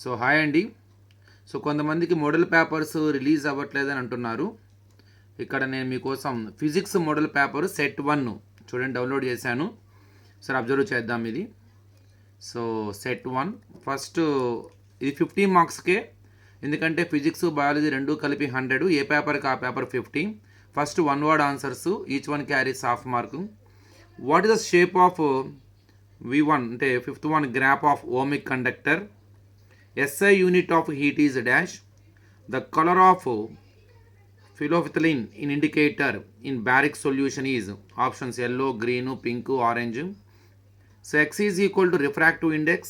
So hi అండి. So కొంతమందికి model papers release అవ్వట్లేదని అంటున్నారు. ఇక్కడ నేను మీకోసం ఫిజిక్స్ మోడల్ పేపర్ సెట్ 1 చూడండి డౌన్లోడ్ చేశాను. సరే అబ్జర్వ్ చేద్దాం ఇది. సో సెట్ 1 ఫస్ట్ ఇది 50 మార్క్స్కే, ఎందుకంటే ఫిజిక్స్ బయాలజీ రెండు కలిపి 100, ఏ పేపర్కి ఆ paper 50. First one word answers, each one carries half mark. What is the shape of V1 అంటే fifth one graph of ohmic conductor. SI unit of heat is dash. The color of phenolphthalein in indicator in baric solution is options yellow, green, pink, orange. So X is equal to refractive index,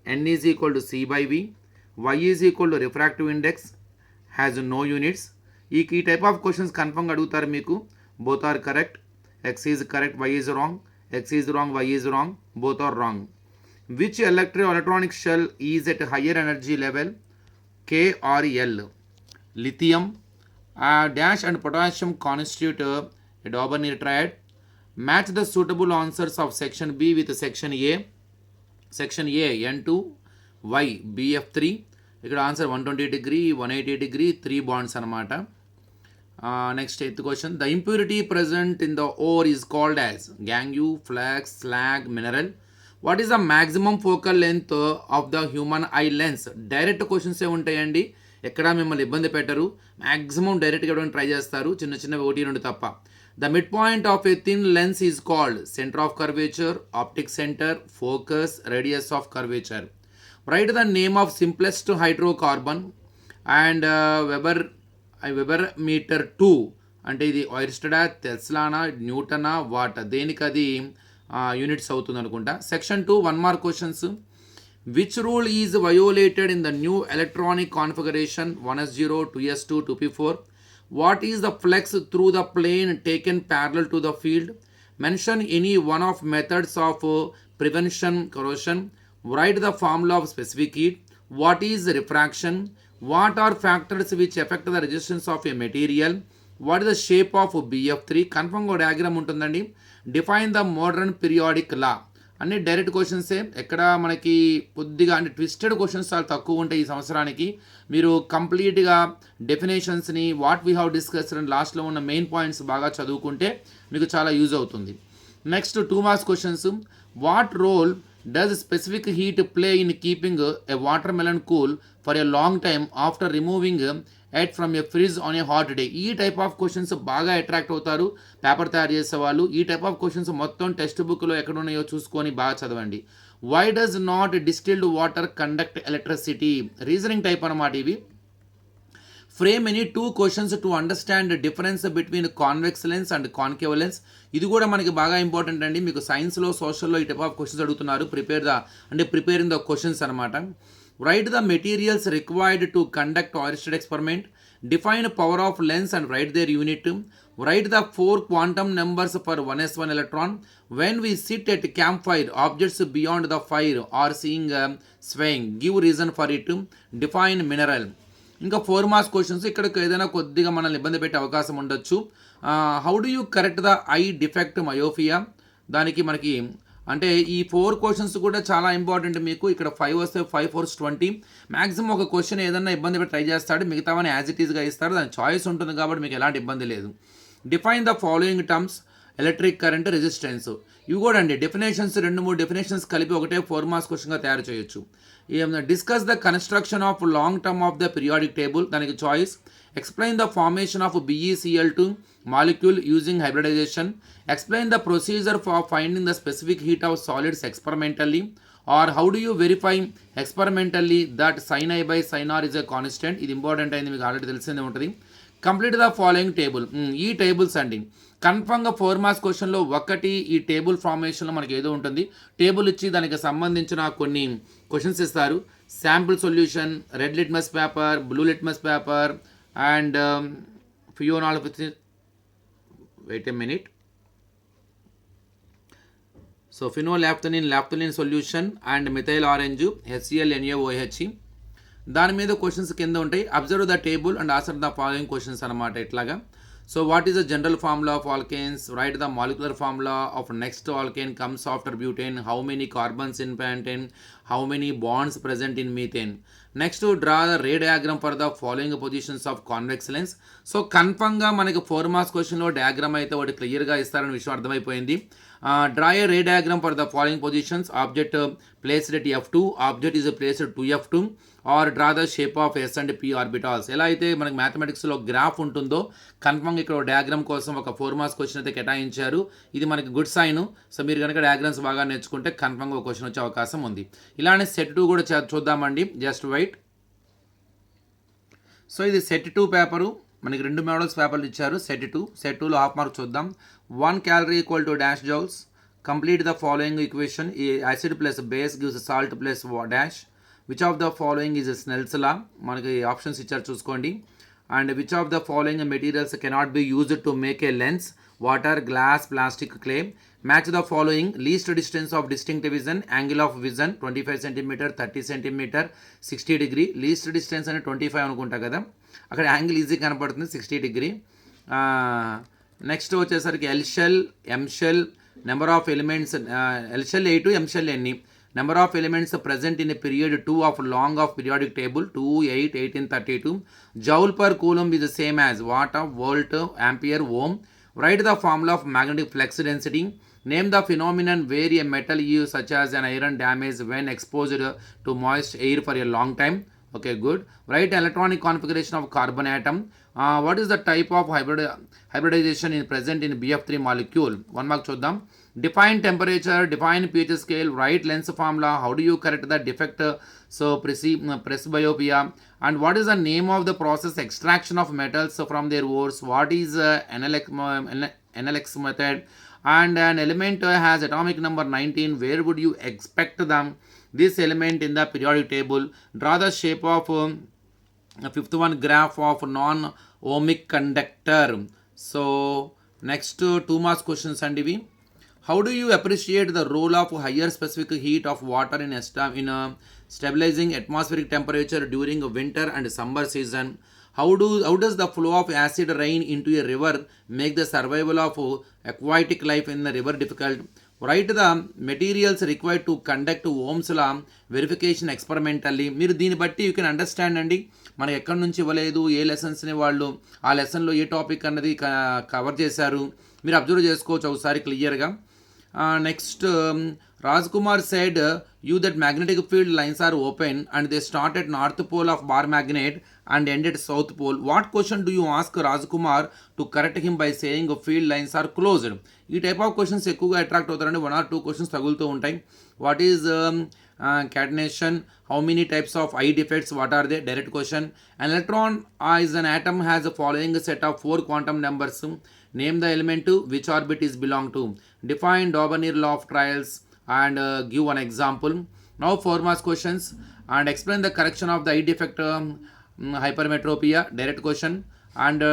N is equal to C by V, Y is equal to refractive index has no units. ఈ type of questions confirm అడుగుతారు మీకు. Both are correct. X is correct, Y is wrong. X is wrong, Y is wrong. Both are wrong. Which electronic shell is at higher energy level, K or L? Lithium, dash and potassium constitute a Dauber triad. Match the suitable answers of section B with section A. Section A N2, Y BF3. ఇక్కడ answer 120 degree, 180 degree, 3 bonds అనమాట. Next 8th question. The impurity present in the ore is called as gangue, flax, slag, mineral. What is the maximum focal length of the human eye lens? Direct క్వశ్చన్సే ఉంటాయండి, ఎక్కడ మిమ్మల్ని ఇబ్బంది పెట్టరు. Maximum డైరెక్ట్గా ఇవ్వడానికి try చేస్తారు, చిన్న చిన్నవి 1-2 తప్ప. The mid point of a thin lens is called centre of curvature, optic centre, focus, radius of curvature. Right the name of simplest hydrocarbon and weber metre 2 అంటే ఇది ఐర్స్టడా, టెస్లానా, న్యూటనా, వాట్ దేనికి అది యూనిట్స్ అవుతుంది అనుకుంటా. Section 2 1 mark questions. Which rule is violated in the new electronic configuration 1s0, 2s2, 2p4? What is the flux through the plane taken parallel to the field? Mention any one of methods of prevention corrosion. Write the formula of specific heat. What is refraction? What are factors which affect the resistance of a material? What is the shape of BF3? కన్ఫర్మ్గా diagram ఉంటుందండి. Define the modern periodic లా. అన్ని direct క్వశ్చన్సే, ఎక్కడ మనకి కొద్దిగా అంటే twisted questions చాలా తక్కువ ఉంటాయి ఈ సంవత్సరానికి. మీరు కంప్లీట్గా డెఫినేషన్స్ని what we have discussed and లాస్ట్లో ఉన్న మెయిన్ పాయింట్స్ బాగా చదువుకుంటే మీకు చాలా యూజ్ అవుతుంది. Next 2 marks questions. What role does specific heat play in keeping a watermelon cool for a long time after removing it from a fridge on a hot day? ఈ type of questions బాగా attract అవుతారు paper తయారు చేసే వాళ్ళు. ఈ type of questions మొత్తం text బుక్లో ఎక్కడ ఉన్నాయో చూసుకొని బాగా చదవండి. Why does not distilled water conduct electricity? Reasoning type అన్నమాట ఇవి. Frame any 2 questions to understand difference between convex lens and concave lens. ఇది కూడా మనకి బాగా ఇంపార్టెంట్ అండి. మీకు సైన్స్లో, సోషల్లో ఈ టైప్ ఆఫ్ క్వశ్చన్స్ అడుగుతున్నారు. ప్రిపేరింగ్ ద క్వశ్చన్స్ అనమాట. Write the materials required to conduct Oersted experiment. Define power of lens and write their unit. Write the 4 quantum numbers for 1s1 electron. When we sit at campfire, objects beyond the fire are seeing swaying. Give reason for it. Define mineral. ఇంకా 4 marks questions. ఇక్కడ ఏదైనా కొద్దిగా మనల్ని ఇబ్బంది పెట్టే అవకాశం ఉండొచ్చు. How do you correct the I defect myopia? దానికి మనకి అంటే ఈ 4 క్వశ్చన్స్ కూడా చాలా ఇంపార్టెంట్ మీకు. ఇక్కడ 5 వస్తే 5 4s 20. మ్యాక్సిమం ఒక క్వశ్చన్ ఏదన్నా ఇబ్బంది పెట్టి ట్రై చేస్తాడు, మిగతావని యాజ్ ఇట్ ఈస్గా ఇస్తారు. దాని చాయిస్ ఉంటుంది కాబట్టి మీకు ఎలాంటి ఇబ్బంది లేదు. Define the following terms. Electric current, resistance. ఇవి కూడా అండి డెఫినేషన్స్ 2-3 డెఫినేషన్స్ కలిపి ఒకటే 4 మార్క్స్ క్వశ్చన్గా తయారు చేయొచ్చు. Discuss the construction of long term of the periodic table. దానికి choice. Explain the formation of BeCl2 molecule using hybridization. Explain the procedure for finding the specific heat of solids experimentally. Or how do you verify experimentally that sin I by sin R is a constant? ఇది important అయింది, మీకు already తెలిసిందే ఉంటుంది. Complete the following table. ఈ tables అండి కన్ఫర్మ్గా 4 marks క్వశ్చన్లో ఒకటి ఈ టేబుల్ ఫార్మేషన్లో మనకి ఏదో ఉంటుంది. టేబుల్ ఇచ్చి దానికి సంబంధించిన కొన్ని క్వశ్చన్స్ ఇస్తారు. Sample solution, red litmus paper, blue litmus paper and phenolphthalein. Wait a minute. So phenolphthalein solution and methyl orange HCl NaOH. దాని మీద క్వశ్చన్స్ కింద ఉంటాయి. Observe the table and answer the following questions అనమాట ఇట్లాగా. So what is the general formula of alkanes? Write the molecular formula of next alkane comes after butane. How many carbons in pentane? How many bonds present in methane? Next, to draw the ray diagram for the following positions of convex lens. So కన్ఫర్మ్గా మనకి 4 marks క్వశ్చన్లో diagram అయితే ఒకటి క్లియర్గా ఇస్తారని విషయం అర్థమైపోయింది. Draw a ray diagram for the following positions. Object placed at F2, object is placed to F2, or draw the shape of S and P orbitals. ఎలా అయితే మనకి మ్యాథమెటిక్స్లో గ్రాఫ్ ఉంటుందో కన్ఫర్మ్గా ఇక్కడ డయాగ్రామ్ కోసం ఒక 4 మార్క్స్ క్వశ్చన్ అయితే కేటాయించారు. ఇది మనకి గుడ్ సైన్. సో మీరు కనుక డయాగ్రామ్స్ బాగా నేర్చుకుంటే కన్ఫర్మ్గా ఒక క్వశ్చన్ వచ్చే అవకాశం ఉంది. ఇలానే సెట్ 2 కూడా చూద్దామండి. Just wait. సో ఇది సెట్ 2 పేపరు. మనకి 2 మోడల్స్ పేపర్లు ఇచ్చారు. సెట్ 2లో హాఫ్ మార్క్ చూద్దాం. 1 calorie equal to dash joules. Complete the following equation. Acid plus base gives salt plus dash. Which of the following is Snell's law? మనకి options ఇచ్చారు చూసుకోండి. And which of the following materials cannot be used to make a lens? Water, glass, plastic, clay. Match the following. Least distance of distinct vision, angle of vision 25 cm, 30 cm, 60 degree. Least distance అని 25 అనుకుంటా కదా, అక్కడ angle easy కనపడుతుంది 60 degree. Next వచ్చేసరికి L shell, M shell, number of elements. L shell 8, M shell ఎన్ని? Number of elements present in a period 2 of long of periodic table 2, 8, 18, 32. Joule per coulomb is the same as watt, volt, ampere, ohm. Write the formula of magnetic flux density. Name the phenomenon where a metal is such as an iron damaged when exposed to moist air for a long time. Okay, good. Write electronic configuration of carbon atom. What is the type of hybridization present in BF3 molecule? 1 mark చూద్దాం. Define temperature, define pH scale, write lens formula. How do you correct the defect? So presbyopia. And what is the name of the process extraction of metals from their ores? What is NLX method? And an element has atomic number 19. Where would you expect this element in the periodic table? Draw the shape of fifth one, graph of non-ohmic conductor. So next 2 marks questions and ivi. How do you appreciate the role of higher specific heat of water in stabilizing atmospheric temperature during winter and summer season? How does the flow of acid rain into a river make the survival of aquatic life in the river difficult? Write the materials required to conduct Ohm's law verification experimentally. మీరు దీన్ని బట్టి you can understand అండి మనకి ఎక్కడి నుంచి ఇవ్వలేదు, ఏ లెసన్స్ని వాళ్ళు ఆ లెసన్లో ఏ టాపిక్ అన్నది కవర్ చేశారు, మీరు అబ్జర్వ్ చేసుకోవచ్చు ఒకసారి క్లియర్గా. Next, Rajkumar said you that magnetic field lines are open and they start at north pole of bar magnet and end at south pole. What question do you ask Rajkumar to correct him by saying field lines are closed? ఈ type of questions ఎక్కువగా attract అవుతారండి. 1 or 2 questions తగులుతూ ఉంటాయి. What is catenation? How many types of eye defects? What are they? Direct question. An electron is an atom has a following set of 4 quantum numbers. Name the element to which orbit is belong to. Define Daubeney law of trials and give one example. Now 4 marks questions and explain the correction of the eye defect, hypermetropia. Direct question. And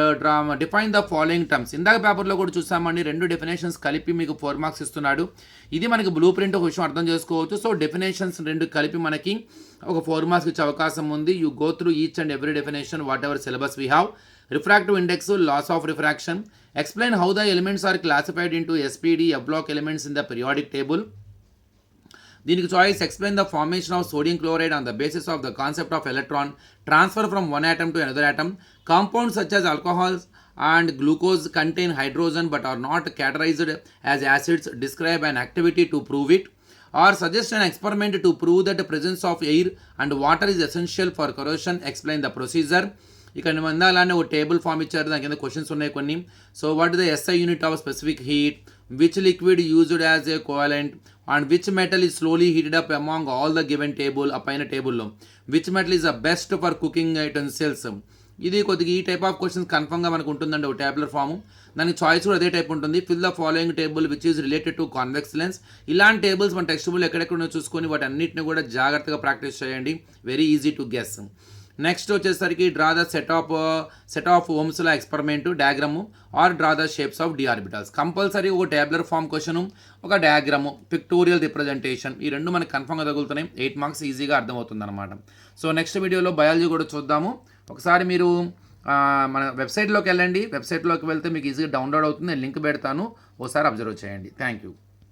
define the following terms. ఇందాక పేపర్లో కూడా చూసామండి, 2 definitions కలిపి మీకు 4 marks ఇస్తున్నాడు. ఇది మనకి blue print ఒక విషయం అర్థం చేసుకోవచ్చు. సో డెఫినేషన్స్ 2 కలిపి మనకి ఒక 4 మార్క్స్ ఇచ్చే అవకాశం ఉంది. You go through each and every definition whatever syllabus we have. Refractive index, laws of refraction. Explain how the elements are classified into SPD, F block elements in the periodic table. దీనికి choice explain the formation of sodium chloride on the basis of the concept of electron transfer from one atom to another atom. Compounds such as alcohols and glucose contain hydrogen but are not categorized as acids. Describe an activity to prove it, or suggest an experiment to prove that the presence of air and water is essential for corrosion. Explain the procedure. ఇక్కడ మన అలానే ఒక table form ఇచ్చారు, దాని కింద questions ఉన్నాయి కొన్ని. So what is the SI unit of specific heat, which liquid used as a covalent, and which metal is slowly heated up among all the given table. ఆ పైన టేబుల్లో which metal is the best for cooking utensils. ఇది కొద్దిగా ఈ type of questions కన్ఫర్మ్గా మనకు ఉంటుందండి ఒక టేబులర్ ఫామ్. దానికి చాయిస్ కూడా అదే టైప్ ఉంటుంది. Fill the following table which is related to convex lens. ఇలాంటి టేబుల్స్ మన టెక్స్ట్ బుక్లో ఎక్కడెక్కడ చూసుకొని వాటి అన్నింటిని కూడా జాగ్రత్తగా ప్రాక్టీస్ చేయండి. Very easy to guess. Next వచ్చేసరికి draw the set of Ohm's law experiment diagram, or draw the shapes of d orbitals. Compulsory ఒక టేబులర్ ఫామ్ క్వశ్చన్, ఒక డయాగ్రాము, పిక్టోరియల్ రిప్రజెంటేషన్, ఈ 2 మనకి కన్ఫర్మ్గా తగులుతున్నాయి. 8 మార్క్స్ ఈజీగా అర్థమవుతుంది అనమాట. సో నెక్స్ట్ వీడియోలో బయాలజీ కూడా చూద్దాము. ఒకసారి మీరు మన వెబ్సైట్లోకి వెళ్ళండి. వెబ్సైట్లోకి వెళ్తే మీకు ఈజీగా డౌన్లోడ్ అవుతుంది. నేను లింక్ పెడతాను. ఒకసారి అబ్జర్వ్ చేయండి. Thank you.